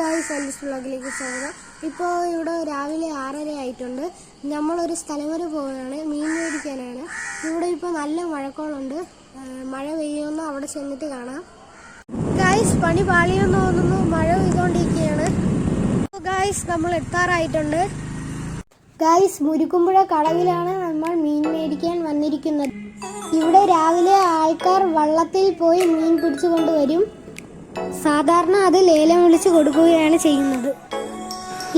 Guys, Alice വ്ളോഗിലേക്ക് സ്വാഗതം. ഇപ്പോൾ ഇവിടെ രാവിലെ 6:30 ആയിട്ടുണ്ട്. നമ്മളൊരു സ്ഥലം വരെ പോവുകയാണ്, മീൻ മേടിക്കാനാണ്. ഇവിടെ ഇപ്പോൾ നല്ല മഴക്കോളുണ്ട്. മഴ പെയ്യുമെന്ന് അവിടെ ചെന്നിട്ട് കാണാം. ഗായ്സ്, പണി പാളിയെന്ന് തോന്നുന്നു, മഴ പെയ്തുകൊണ്ടിരിക്കുകയാണ്. ഗായ്സ്, നമ്മൾ എത്താറായിട്ടുണ്ട്. ഗായ്സ്, മുരുക്കുമ്പുഴ കടവിലാണ് നമ്മൾ മീൻ മേടിക്കാൻ വന്നിരിക്കുന്നത്. ഇവിടെ രാവിലെ ആൾക്കാർ വള്ളത്തിൽ പോയി മീൻ പിടിച്ചു കൊണ്ടുവരും. സാധാരണ അത് ലേലം വിളിച്ച് കൊടുക്കുകയാണ് ചെയ്യുന്നത്.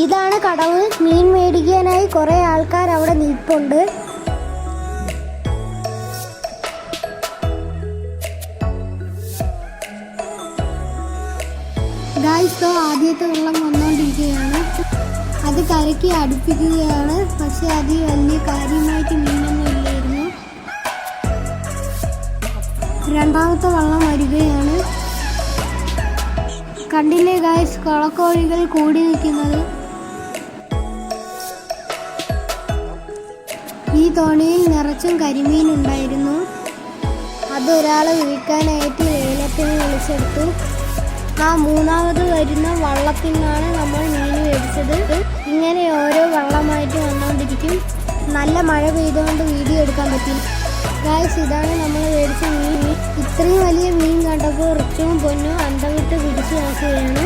ഇതാണ് കടവ്. മീൻ മേടിക്കാനായി കുറേ ആൾക്കാർ അവിടെ നിൽപ്പുണ്ട്. ഗായ്സ്, ആദ്യത്തെ വെള്ളം വന്നുകൊണ്ടിരിക്കുകയാണ്. അത് കരയ്ക്ക് അടുപ്പിക്കുകയാണ്. പക്ഷെ അതിൽ വലിയ കാര്യമായിട്ട് മീനൊന്നും ഇല്ലായിരുന്നു. രണ്ടാമത്തെ വെള്ളം വരികയാണ്. കണ്ടില്ലേ ഗായ്സ്, കളക്കോഴികൾ കൂടി നിൽക്കുന്നത്. ഈ തോണിയിൽ നിറച്ചും കരിമീൻ ഉണ്ടായിരുന്നു. അതൊരാളെ വിൽക്കാനായിട്ട് ലേലത്തിന് വിളിച്ചെടുത്തു. ആ മൂന്നാമത് വരുന്ന വള്ളത്തിൽ നിന്നാണ് നമ്മൾ മീൻ മേടിച്ചത്. ഇങ്ങനെ ഓരോ വള്ളമായിട്ട് വന്നുകൊണ്ടിരിക്കും. നല്ല മഴ പെയ്തുകൊണ്ട് വീഡിയോ എടുക്കാൻ പറ്റില്ല. ഗായ്സ്, ഇതാണ് നമ്മൾ മേടിച്ച മീൻ. ഇത്രയും വലിയ മീൻ കണ്ടപ്പോൾ റിച്ചുവും പൊന്നും അന്തം വിട്ട് പിടിച്ചു നോക്കുകയാണ്.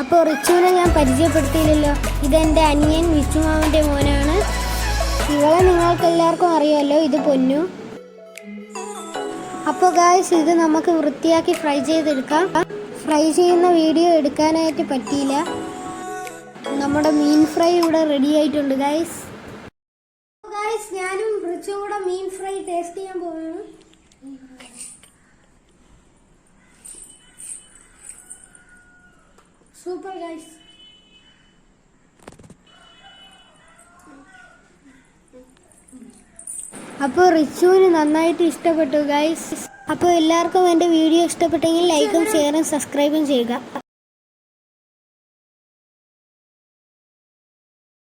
അപ്പോൾ റിച്ചുവിനെ ഞാൻ പരിചയപ്പെടുത്തിയില്ലല്ലോ. ഇതെൻ്റെ അനിയൻ വിച്ചുമാവൻ്റെ മോനാണ്. ഇവളെ നിങ്ങൾക്ക് എല്ലാവർക്കും അറിയാമല്ലോ, ഇത് പൊന്നു. അപ്പോൾ ഗായ്സ്, ഇത് നമുക്ക് വൃത്തിയാക്കി ഫ്രൈ ചെയ്തെടുക്കാം. ഫ്രൈ ചെയ്യുന്ന വീഡിയോ എടുക്കാനായിട്ട് പറ്റിയില്ല. നമ്മുടെ മീൻ ഫ്രൈ ഇവിടെ റെഡി ആയിട്ടുണ്ട് ഗായ്സ്. ഞാനും റിച്ചും കൂടെ മീൻ ഫ്രൈ ടേസ്റ്റ് ചെയ്യാൻ പോവുകയാണ്. Super guys. അപ്പോൾ റിച്ചുവിന് നന്നായിട്ട് ഇഷ്ടപ്പെട്ടു ഗൈസ്. അപ്പോൾ എല്ലാവർക്കും എൻ്റെ വീഡിയോ ഇഷ്ടപ്പെട്ടെങ്കിൽ ലൈക്കും ഷെയറും സബ്സ്ക്രൈബും ചെയ്യുക.